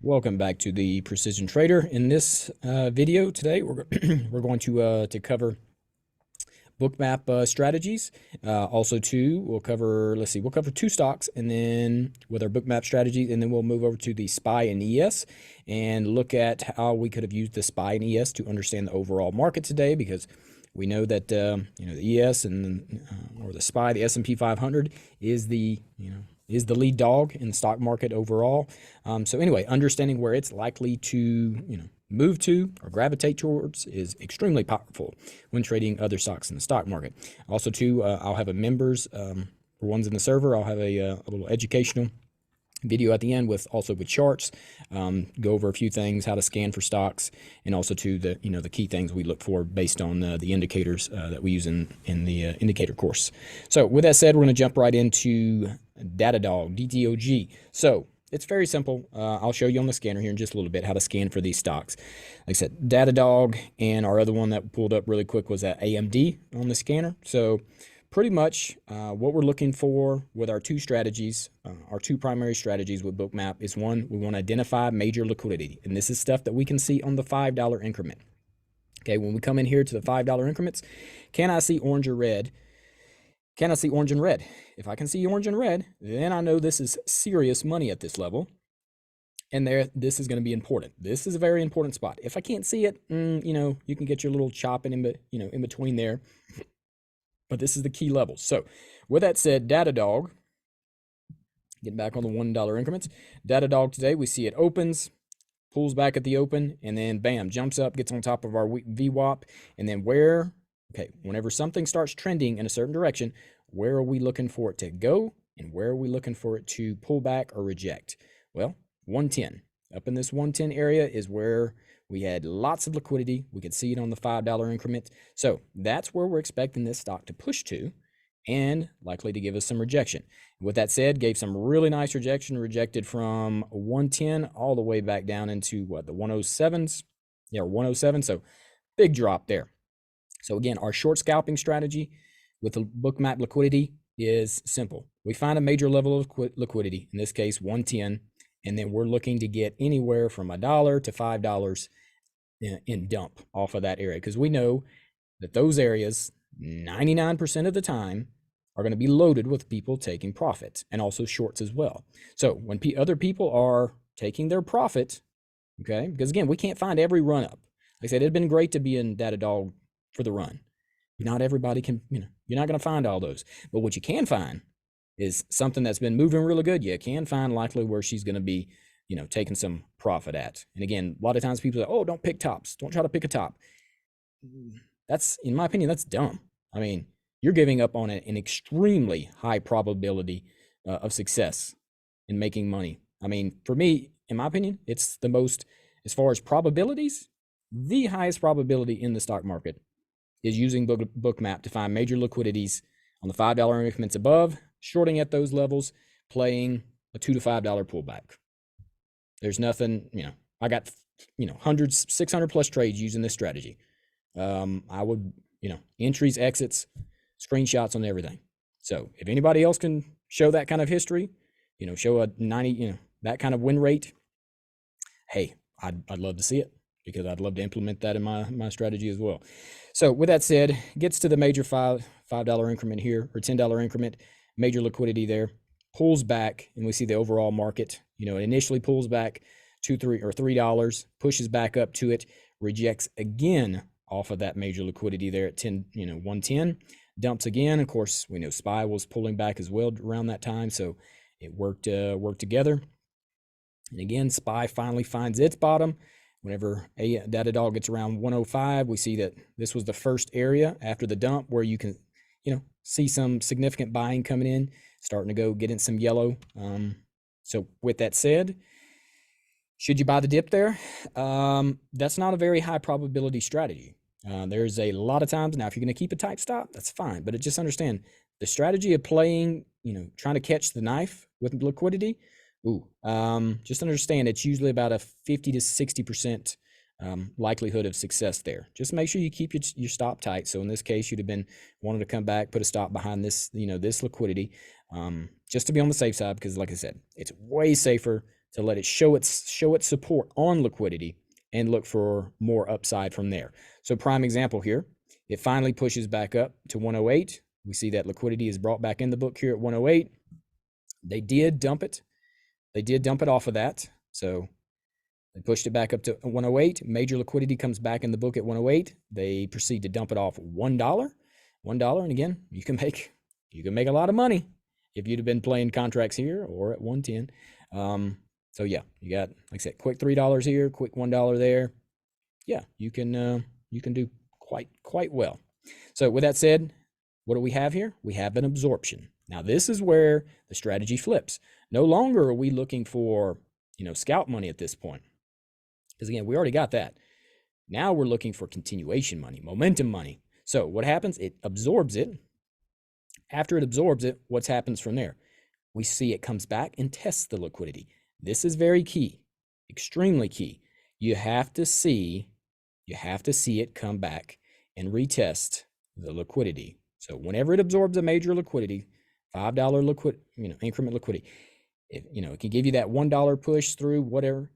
Welcome back to the Precision Trader. In this video today, we're going to cover Bookmap strategies. Also, we'll cover two stocks, and then with our Bookmap strategy, and then we'll move over to the SPY and ES and look at how we could have used the SPY and ES to understand the overall market today, because we know that the ES and or the SPY, the S&P 500 is the lead dog in the stock market overall. So anyway, understanding where it's likely to move to or gravitate towards is extremely powerful when trading other stocks in the stock market. Also, I'll have a members for ones in the server. I'll have a little educational video at the end with charts, go over a few things, how to scan for stocks, and also the key things we look for based on the indicators that we use in the indicator course. So with that said, we're going to jump right into datadog, DTOG. So it's very simple. I'll show you on the scanner here in just a little bit how to scan for these stocks. Like I said, datadog, and our other one that pulled up really quick was that AMD on the scanner. So pretty much what we're looking for with our two strategies, our two primary strategies with Bookmap is, one, we want to identify major liquidity. And this is stuff that we can see on the $5 increment. Okay, when we come in here to the $5 increments, can I see orange or red? Can I see orange and red? If I can see orange and red, then I know this is serious money at this level. And this is going to be important. This is a very important spot. If I can't see it, you can get your little chopping in between there. But this is the key level. So with that said, datadog, getting back on the $1 increments, datadog today, we see it opens, pulls back at the open, and then bam, jumps up, gets on top of our VWAP. And then whenever something starts trending in a certain direction, where are we looking for it to go? And where are we looking for it to pull back or reject? Well, 110. Up in this 110 area is where we had lots of liquidity. We could see it on the $5 increment. So that's where we're expecting this stock to push to, and likely to give us some rejection. With that said, gave some really nice rejection, rejected from 110 all the way back down into the 107s. Yeah, 107. So big drop there. So again, our short scalping strategy with the Bookmap liquidity is simple. We find a major level of liquidity, in this case 110, and then we're looking to get anywhere from $1 to $5 in dump off of that area, because we know that those areas 99% of the time are going to be loaded with people taking profit, and also shorts as well. So when other people are taking their profit, okay, because again, we can't find every run up. Like I said, it'd been great to be in datadog for the run. Not everybody can, you're not going to find all those. But what you can find is something that's been moving really good. You can find likely where she's going to be, taking some profit at. And again, a lot of times people say, oh, don't pick tops. Don't try to pick a top. That's, in my opinion, that's dumb. I mean, you're giving up on an extremely high probability of success in making money. I mean, for me, in my opinion, it's the most, as far as probabilities, the highest probability in the stock market is using Bookmap to find major liquidities on the $5 increments above, shorting at those levels, playing a $2 to $5 pullback. There's nothing, I got, hundreds, 600 plus trades using this strategy. I would, entries, exits, screenshots on everything. So if anybody else can show that kind of history, show a 90, that kind of win rate, hey, I'd love to see it, because I'd love to implement that in my strategy as well. So with that said, gets to the major $5 increment here, or $10 increment, major liquidity there, pulls back, and we see the overall market, it initially pulls back $3, pushes back up to it, rejects again off of that major liquidity there at 110, dumps again. Of course, we know SPY was pulling back as well around that time, so it worked together. And again, SPY finally finds its bottom. Whenever datadog gets around 105, we see that this was the first area after the dump where you can, see some significant buying coming in, starting to get in some yellow. So with that said, should you buy the dip there? That's not a very high probability strategy. There's a lot of times, now if you're going to keep a tight stop, that's fine. But just understand the strategy of playing, trying to catch the knife with liquidity. Just understand it's usually about a 50 to 60% likelihood of success there. Just make sure you keep your stop tight. So in this case, you'd have been wanting to come back, put a stop behind this, this liquidity, just to be on the safe side, because like I said, it's way safer to let it show its support on liquidity and look for more upside from there. So prime example here, it finally pushes back up to 108. We see that liquidity is brought back in the book here at 108. They did dump it. They did dump it off of that. So they pushed it back up to 108. Major liquidity comes back in the book at 108. They proceed to dump it off $1. And again, you can make a lot of money if you'd have been playing contracts here or at 110. So yeah, you got, like I said, quick $3 here, quick $1 there. Yeah, you can do quite well. So with that said, what do we have here? We have an absorption. Now this is where the strategy flips. No longer are we looking for, scalp money at this point. Because again, we already got that. Now we're looking for continuation money, momentum money. So what happens? It absorbs it. After it absorbs it, what happens from there? We see it comes back and tests the liquidity. This is very key, extremely key. You have to see it come back and retest the liquidity. So whenever it absorbs a major liquidity, $5 increment liquidity, it can give you that $1 push through whatever.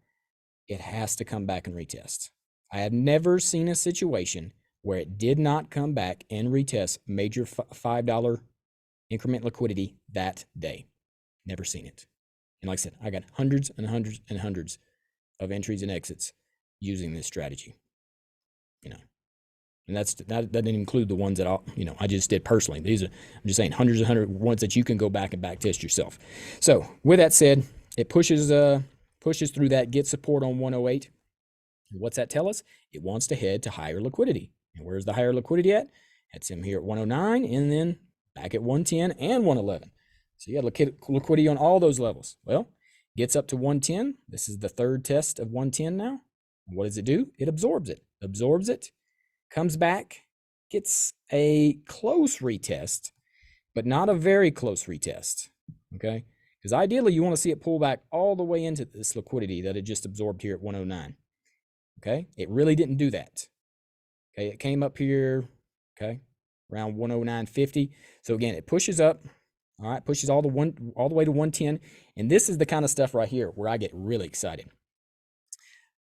It has to come back and retest. I have never seen a situation where it did not come back and retest major $5 increment liquidity that day. Never seen it. And like I said, I got hundreds and hundreds and hundreds of entries and exits using this strategy. And that didn't include the ones that I just did personally. I'm just saying hundreds and hundreds of ones that you can go back and back test yourself. So with that said, it pushes through that, get support on 108. What's that tell us? It wants to head to higher liquidity. And where's the higher liquidity at? That's him here at 109 and then back at 110 and 111. So you got liquidity on all those levels. Well, gets up to 110. This is the third test of 110 now. What does it do? It absorbs it, comes back, gets a close retest, but not a very close retest, okay? Because ideally, you want to see it pull back all the way into this liquidity that it just absorbed here at 109, okay? It really didn't do that, okay? It came up here, okay, around 109.50. So again, it pushes up, all right, pushes all the way to 110, and this is the kind of stuff right here where I get really excited.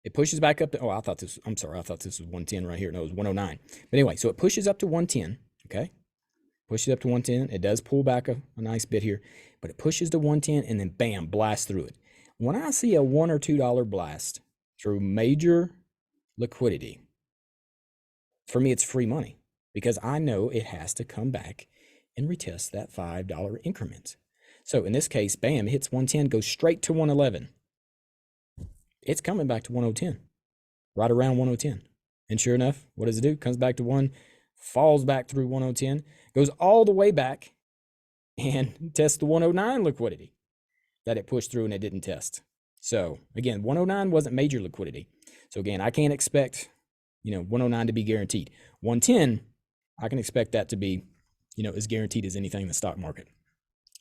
It pushes back up to, I thought this was 110 right here. No, it was 109. But anyway, so it pushes up to 110, okay? Pushes up to 110. It does pull back a nice bit here, but it pushes to 110 and then bam, blasts through it. When I see a $1 or $2 blast through major liquidity, for me, it's free money because I know it has to come back and retest that $5 increment. So in this case, bam, it hits 110, goes straight to 111. It's coming back to 110, right around 110. And sure enough, what does it do? Comes back to 1, falls back through 110, goes all the way back and tests the 109 liquidity that it pushed through and it didn't test. So again, 109 wasn't major liquidity. So again, I can't expect, 109 to be guaranteed. 110, I can expect that to be, as guaranteed as anything in the stock market.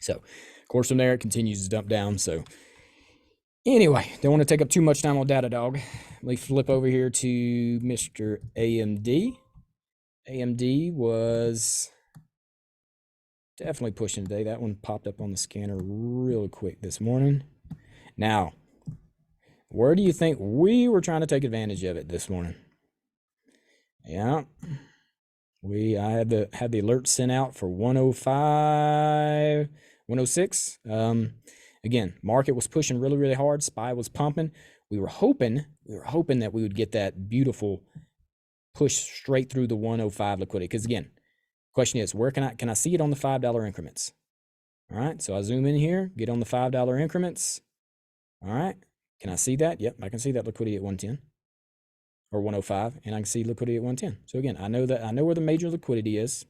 So of course from there, it continues to dump down. So anyway, don't want to take up too much time on Datadog. Let me flip over here to Mr. AMD. AMD was definitely pushing today. That one popped up on the scanner real quick this morning. Now, where do you think we were trying to take advantage of it this morning? Yeah, I had the alert sent out for 105, 106. Again, market was pushing really, really hard. SPY was pumping. We were hoping that we would get that beautiful push straight through the 105 liquidity. Because again, question is, where can I see it on the $5 increments? All right, so I zoom in here, get on the $5 increments. All right, can I see that? Yep, I can see that liquidity at 110 or 105, and I can see liquidity at 110. So again, I know where the major liquidity is.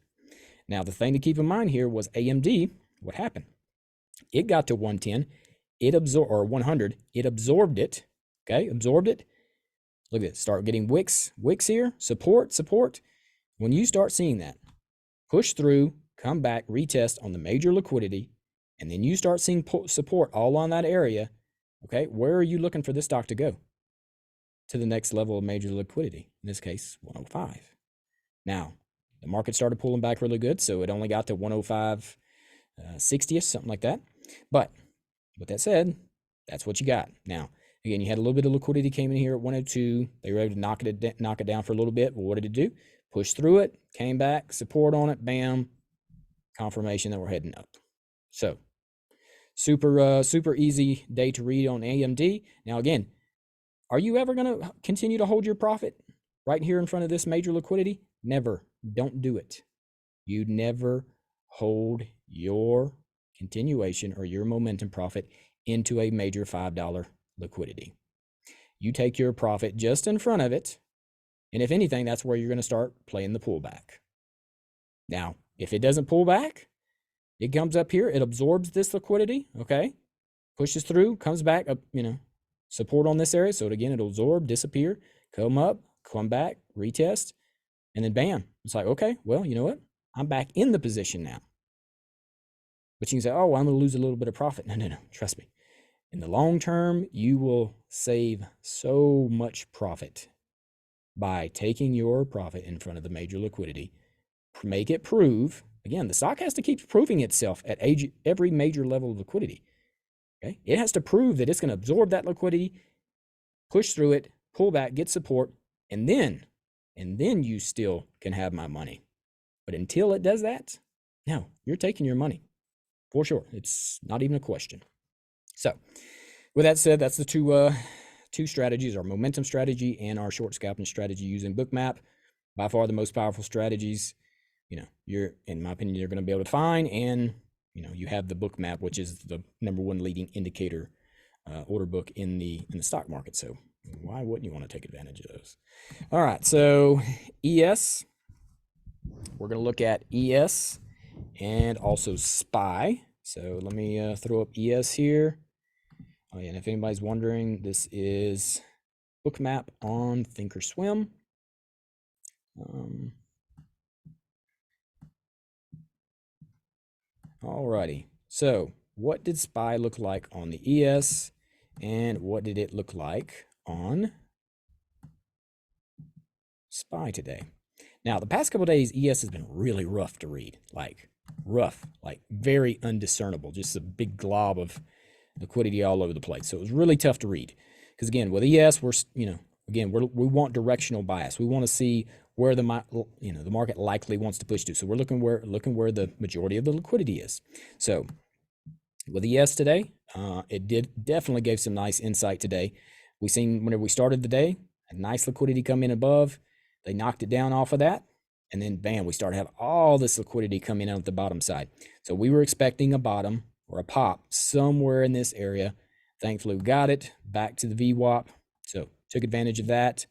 Now, the thing to keep in mind here was AMD. What happened? It got to 110, or 100, it absorbed it, okay, absorbed it. Look at it, start getting wicks here, support. When you start seeing that, push through, come back, retest on the major liquidity, and then you start seeing support all on that area, okay, where are you looking for this stock to go? To the next level of major liquidity, in this case, 105. Now, the market started pulling back really good, so it only got to 105, 60ish, something like that. But with that said, That's what you got. Now, again, you had a little bit of liquidity came in here at 102. They were able to knock it down for a little bit. Well, what did it do? Push through it, came back, support on it, bam, confirmation that we're heading up. So super easy day to read on AMD. Now, again, are you ever going to continue to hold your profit right here in front of this major liquidity? Never. Don't do it. You never hold your continuation or your momentum profit into a major $5 liquidity. You take your profit just in front of it, and if anything, that's where you're going to start playing the pullback. Now, if it doesn't pull back, it comes up here, it absorbs this liquidity, okay? Pushes through, comes back up, support on this area. So again, it'll absorb, disappear, come up, come back, retest, and then bam. It's like, okay, well, you know what? I'm back in the position now. But you can say, oh, I'm going to lose a little bit of profit. No, trust me. In the long term, you will save so much profit by taking your profit in front of the major liquidity. Make it prove. Again, the stock has to keep proving itself at every major level of liquidity. Okay? It has to prove that it's going to absorb that liquidity, push through it, pull back, get support, and then you still can have my money. But until it does that, no, you're taking your money for sure. It's not even a question. So with that said, that's the two strategies, our momentum strategy and our short scalping strategy using Bookmap. By far the most powerful strategies, you're, in my opinion, you're going to be able to find. And, you have the Bookmap, which is the #1 leading indicator order book in the stock market. So why wouldn't you want to take advantage of those? All right. So ES, we're going to look at ES and also SPY. So let me throw up ES here. Oh yeah, and if anybody's wondering, this is Bookmap on Thinkorswim. Alrighty, so what did SPY look like on the ES, and what did it look like on SPY today? Now, the past couple of days, ES has been really rough to read, like very undiscernible, just a big glob of liquidity all over the place. So it was really tough to read because, again, with ES, we want directional bias. We want to see where the market likely wants to push to. So we're looking where the majority of the liquidity is. So with ES today, it definitely gave some nice insight today. We seen whenever we started the day, a nice liquidity come in above. They knocked it down off of that, and then bam, we started to have all this liquidity come in out the bottom side. So we were expecting a bottom or a pop somewhere in this area. Thankfully, we got it back to the VWAP. So took advantage of that.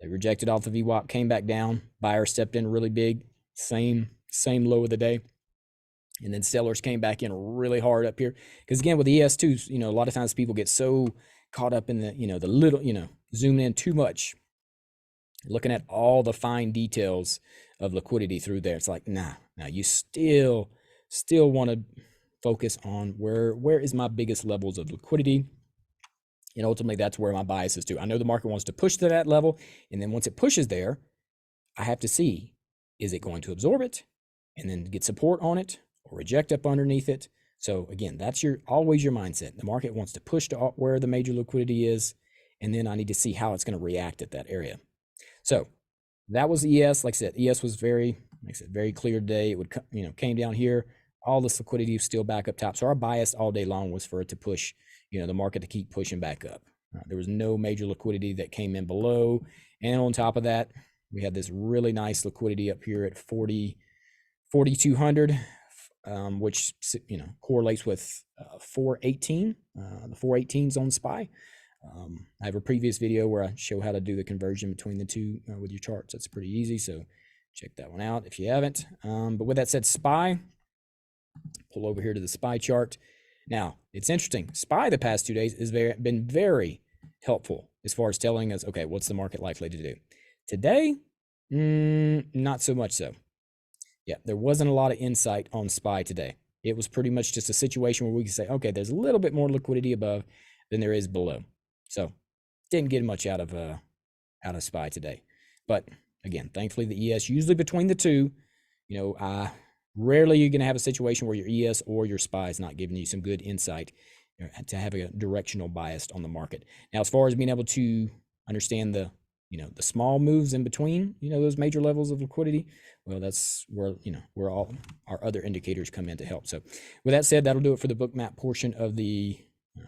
They rejected off the VWAP, came back down. Buyer stepped in really big, same low of the day. And then sellers came back in really hard up here. Because again, with ES2, a lot of times people get so caught up in the little, zooming in too much, looking at all the fine details of liquidity through there. It's like, nah, you still want to focus on where is my biggest levels of liquidity. And ultimately, that's where my bias is to. I know the market wants to push to that level. And then once it pushes there, I have to see, is it going to absorb it and then get support on it or reject up underneath it? So again, that's always your mindset. The market wants to push to where the major liquidity is. And then I need to see how it's going to react at that area. So that was ES. Like I said, ES was very clear today. It would, came down here. All this liquidity is still back up top. So our bias all day long was for it to push, the market to keep pushing back up. There was no major liquidity that came in below. And on top of that, we had this really nice liquidity up here at 4,200, which, correlates with 418, the 418s on SPY. I have a previous video where I show how to do the conversion between the two with your charts. That's pretty easy. So check that one out if you haven't. But with that said, SPY, pull over here to the SPY chart. Now, it's interesting. SPY the past 2 days has been very helpful as far as telling us, okay, what's the market likely to do? Today, not so much so. Yeah, there wasn't a lot of insight on SPY today. It was pretty much just a situation where we could say, okay, there's a little bit more liquidity above than there is below. So didn't get much out of SPY today. But again, thankfully the ES, usually between the two, rarely you're going to have a situation where your ES or your SPY is not giving you some good insight to have a directional bias on the market. Now, as far as being able to understand the the small moves in between, those major levels of liquidity, well, that's where all our other indicators come in to help. So with that said, that'll do it for the Bookmap portion of the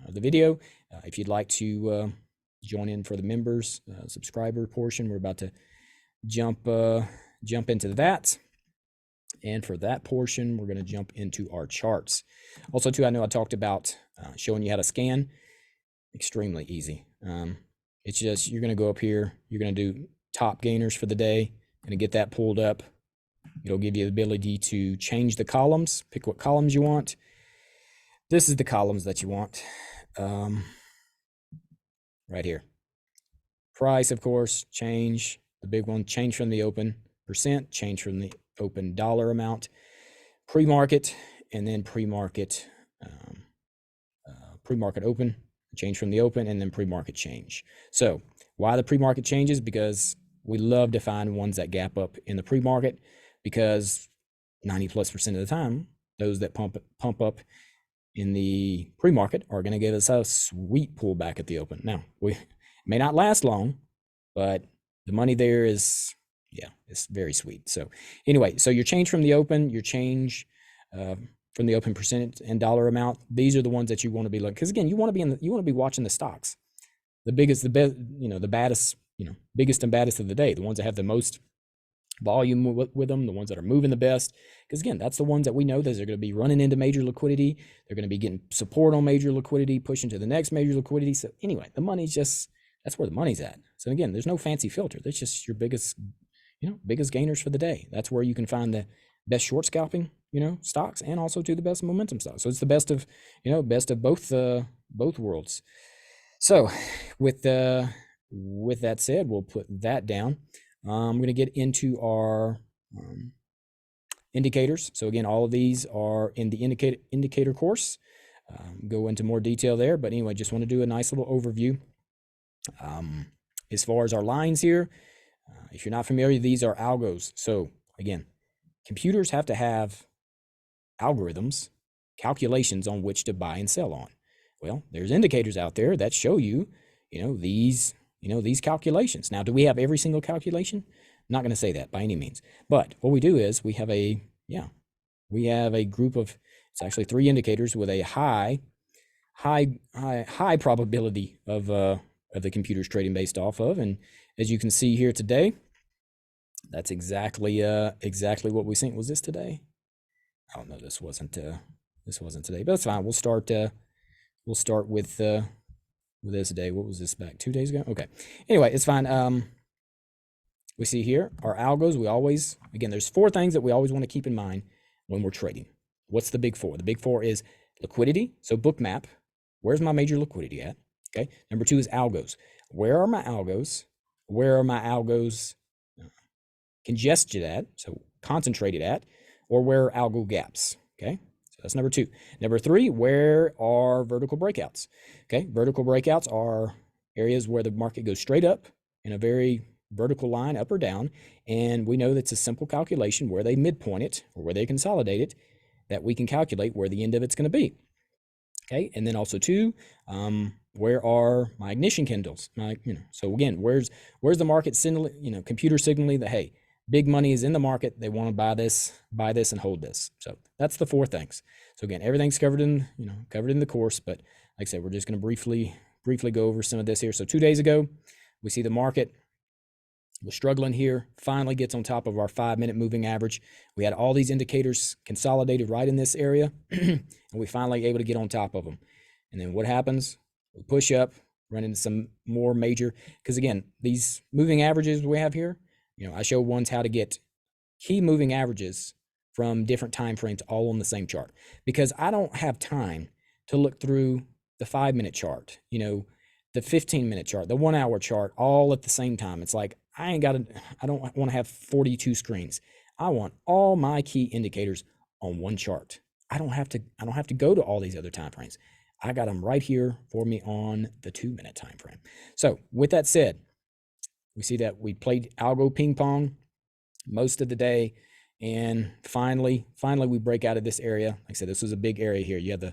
video. If you'd like to join in for the members subscriber portion, we're about to jump into that. And for that portion, we're going to jump into our charts. Also, too, I know I talked about showing you how to scan. Extremely easy. It's just, you're going to go up here, you're going to do top gainers for the day, going to get that pulled up. It'll give you the ability to change the columns, pick what columns you want. This is the columns that you want. Right here. Price, of course, change, the big one, change from the open, percent, change from the open dollar amount, pre-market, and then pre-market open, change from the open, and then pre-market change. So why the pre-market changes? Because we love to find ones that gap up in the pre-market, because 90+% of the time, those that pump up in the pre-market are going to give us a sweet pullback at the open. Now, we may not last long, but the money there is, it's very sweet. So anyway, so your change from the open, your change from the open percentage and dollar amount, these are the ones that you want to be looking, because again, you want to be watching the stocks, the biggest, the best, the baddest, biggest and baddest of the day, the ones that have the most volume with them, the ones that are moving the best, because again, that's the ones that we know that they're going to be running into major liquidity. They're going to be getting support on major liquidity, pushing to the next major liquidity. So anyway, the money's just, that's where the money's at. So again, there's no fancy filter. That's just your biggest gainers for the day. That's where you can find the best short scalping, stocks, and also to the best momentum stocks. So it's the best of, both worlds. So with that said, we'll put that down. I'm going to get into our indicators. So again, all of these are in the indicator course. Go into more detail there, but anyway, just want to do a nice little overview. As far as our lines here, if you're not familiar, these are algos. So again, computers have to have algorithms, calculations on which to buy and sell on. Well, there's indicators out there that show you, these calculations. Now, do we have every single calculation? I'm not going to say that by any means. But what we do is we have a group of, it's actually 3 indicators with a high probability of the computers trading based off of. And as you can see here today, that's exactly what we think. Was this today? Oh no, this wasn't today, but that's fine. We'll start with this day. What was this, back 2 days ago? Okay. Anyway, it's fine. We see here our algos. We always, again, there's 4 things that we always want to keep in mind when we're trading. What's the big 4? The big 4 is liquidity. So Bookmap, where's my major liquidity at? Okay. Number 2 is algos. Where are my algos? Where are my algos congested at? So concentrated at, or where are algo gaps? Okay. So that's number 2. Number 3, where are vertical breakouts? Okay. Vertical breakouts are areas where the market goes straight up in a very vertical line, up or down. And we know that's a simple calculation where they midpoint it or where they consolidate it, that we can calculate where the end of it's going to be. Okay. And then also 2, where are my ignition candles? So again, where's the market signaling, computer signaling that, hey, big money is in the market. They want to buy this and hold this. So that's the 4 things. So again, everything's covered in the course, but like I said, we're just going to briefly go over some of this here. So 2 days ago, we see the market was struggling here, finally gets on top of our 5-minute moving average. We had all these indicators consolidated right in this area, and we finally able to get on top of them. And then what happens? We push up, run into some more major, because again, these moving averages we have here, I show ones how to get key moving averages from different time frames all on the same chart, because I don't have time to look through the 5-minute chart, the 15-minute chart, the 1-hour chart, all at the same time. It's like, I don't want to have 42 screens. I want all my key indicators on one chart. I don't have to go to all these other time frames. I got them right here for me on the 2-minute time frame. So with that said, we see that we played algo ping pong most of the day, and finally we break out of this area. Like I said, this was a big area here. You have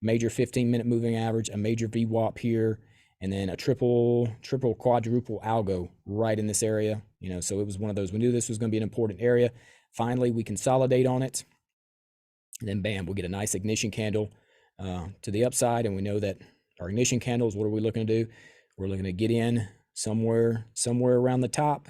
major 15-minute moving average, a major VWAP here, and then a triple, quadruple algo right in this area. You know, so it was one of those, we knew this was going to be an important area. Finally, we consolidate on it, and then bam, we get a nice ignition candle to the upside, and we know that our ignition candles, what are we looking to do? We're looking to get in somewhere around the top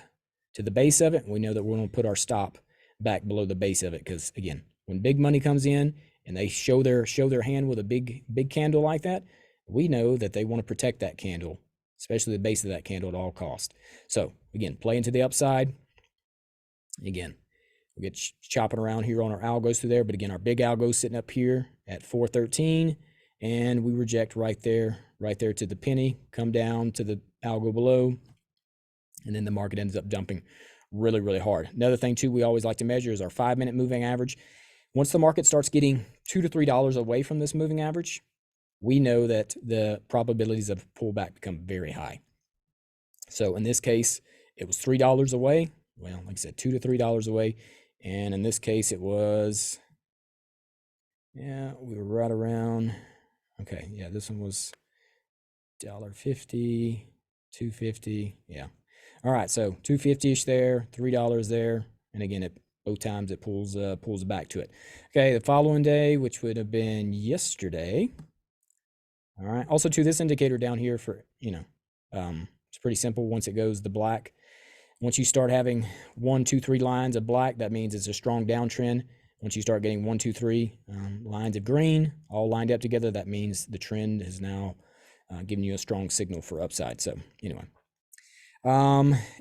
to the base of it. And we know that we're going to put our stop back below the base of it, because again, when big money comes in and they show their hand with a big candle like that, we know that they want to protect that candle, especially the base of that candle, at all cost. So again, play into the upside. Again, we get chopping around here on our algos through there, but again, our big algo sitting up here at 413, and we reject right there to the penny, come down to the algo below, and then the market ends up dumping really, really hard. Another thing too we always like to measure is our 5-minute moving average. Once the market starts getting $2 to $3 away from this moving average, we know that the probabilities of pullback become very high. So in this case, it was $3 away. Well, like I said, $2 to $3 away. And in this case, it was, yeah, we were right around, okay, yeah, this one was $1.50, $2.50, yeah. All right, so $2.50-ish there, $3 there, and again, both times it pulls back to it. Okay, the following day, which would have been yesterday. All right, also to this indicator down here for, you know, it's pretty simple. Once it goes the black, once you start having 1, 2, 3 lines of black, that means it's a strong downtrend. Once you start getting 1, 2, 3 lines of green all lined up together, that means the trend has now given you a strong signal for upside. So anyway,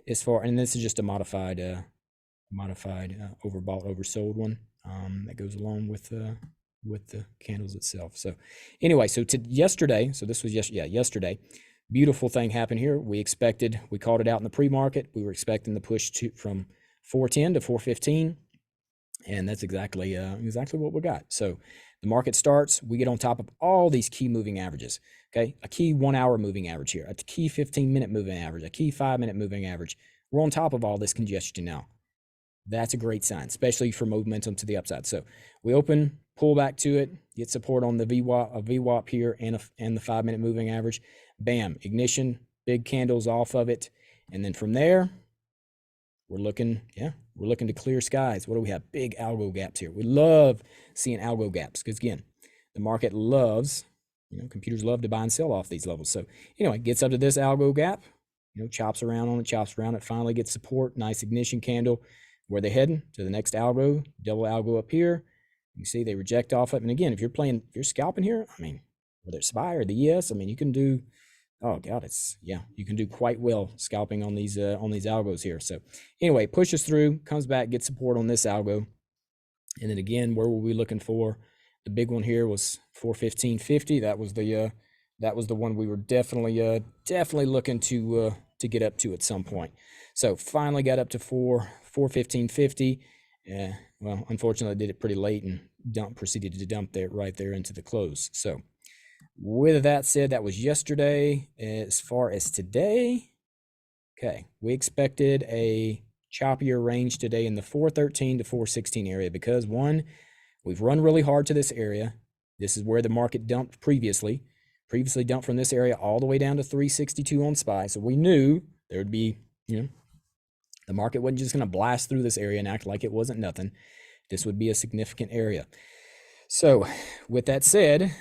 as far, and this is just a modified overbought, oversold one that goes along with the candles itself. So anyway, so to yesterday, so this was yesterday. Beautiful thing happened here. We called it out in the pre-market. We were expecting the push from 410 to 415, and that's exactly what we got. So the market starts, we get on top of all these key moving averages. Okay, a key 1-hour moving average here, a key 15-minute moving average, a key 5-minute moving average. We're on top of all this congestion now. That's a great sign, especially for momentum to the upside. So we open, pull back to it, get support on the VWAP here and the 5-minute moving average. Bam, ignition, big candles off of it. And then from there, we're looking to clear skies. What do we have? Big algo gaps here. We love seeing algo gaps because, again, the market loves, computers love to buy and sell off these levels. So anyway, gets up to this algo gap, chops around on it, finally gets support, nice ignition candle. Where they heading? To the next algo, double algo up here. You see they reject off it. And again, if you're scalping here, I mean, whether it's SPY or the ES, I mean, you can do, oh God, you can do quite well scalping on these algos here. So anyway, pushes through, comes back, gets support on this algo. And then again, where were we looking for? The big one here was 415.50. That was the one we were definitely looking to get up to at some point. So finally got up to 415.50. Well, unfortunately, I did it pretty late and proceeded to dump there right there into the close. So with that said, that was yesterday. As far as today, okay, we expected a choppier range today in the 413 to 416 area because, one, we've run really hard to this area. This is where the market dumped previously dumped from this area all the way down to 362 on SPY. So we knew there would be, the market wasn't just going to blast through this area and act like it wasn't nothing. This would be a significant area. So with that said,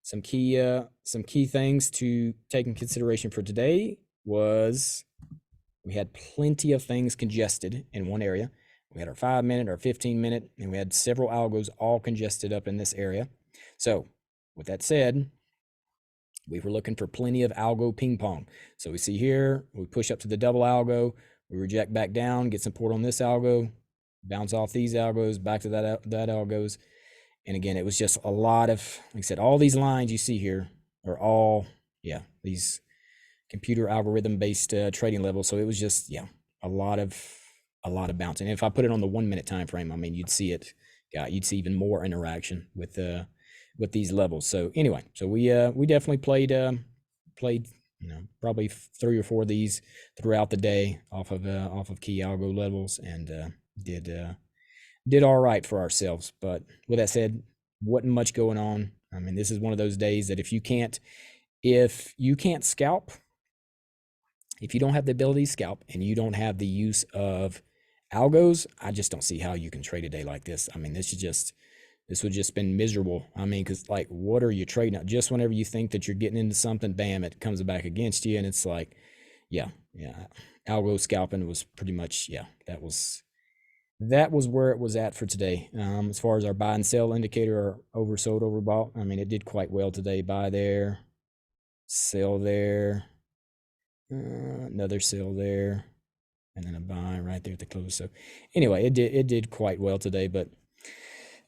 some key things to take in consideration for today was we had plenty of things congested in one area. We had our 5-minute, our 15-minute, and we had several algos all congested up in this area. So with that said, we were looking for plenty of algo ping pong. So we see here, we push up to the double algo, we reject back down, get support on this algo, bounce off these algos, back to that algos. And again, it was just a lot of, like I said, all these lines you see here are all, these computer algorithm-based trading levels. So it was just, a lot of bouncing. And if I put it on the 1-minute time frame, I mean, you'd see it, you'd see even more interaction with these levels. So anyway, so we definitely played probably 3 or 4 of these throughout the day off of key algo levels, and did all right for ourselves. But with that said, wasn't much going on. I mean, this is one of those days that if you can't scalp, if you don't have the ability to scalp and you don't have the use of algos, I just don't see how you can trade a day like this. I mean, this would just been miserable. I mean, because like, what are you trading at? Just whenever you think that you're getting into something, bam, it comes back against you, and it's like, yeah, algo scalping was pretty much, that was where it was at for today. As far as our buy and sell indicator, or oversold, overbought, I mean, it did quite well today. Buy there, sell there, another sell there, and then a buy right there at the close. So anyway, it did quite well today. But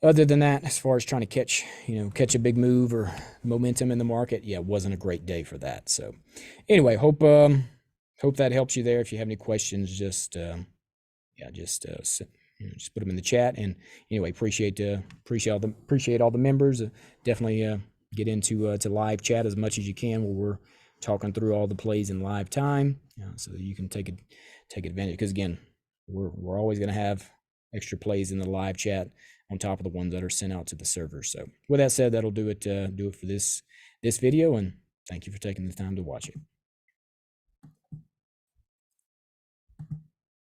other than that, as far as trying to catch a big move or momentum in the market, it wasn't a great day for that. So anyway, hope that helps you there. If you have any questions, just put them in the chat. And anyway, appreciate all the members. Definitely get into to live chat as much as you can, where we're talking through all the plays in live time, so that you can take advantage. Because again, we're always going to have extra plays in the live chat on top of the ones that are sent out to the server. So with that said, that'll do it for this video, and thank you for taking the time to watch it.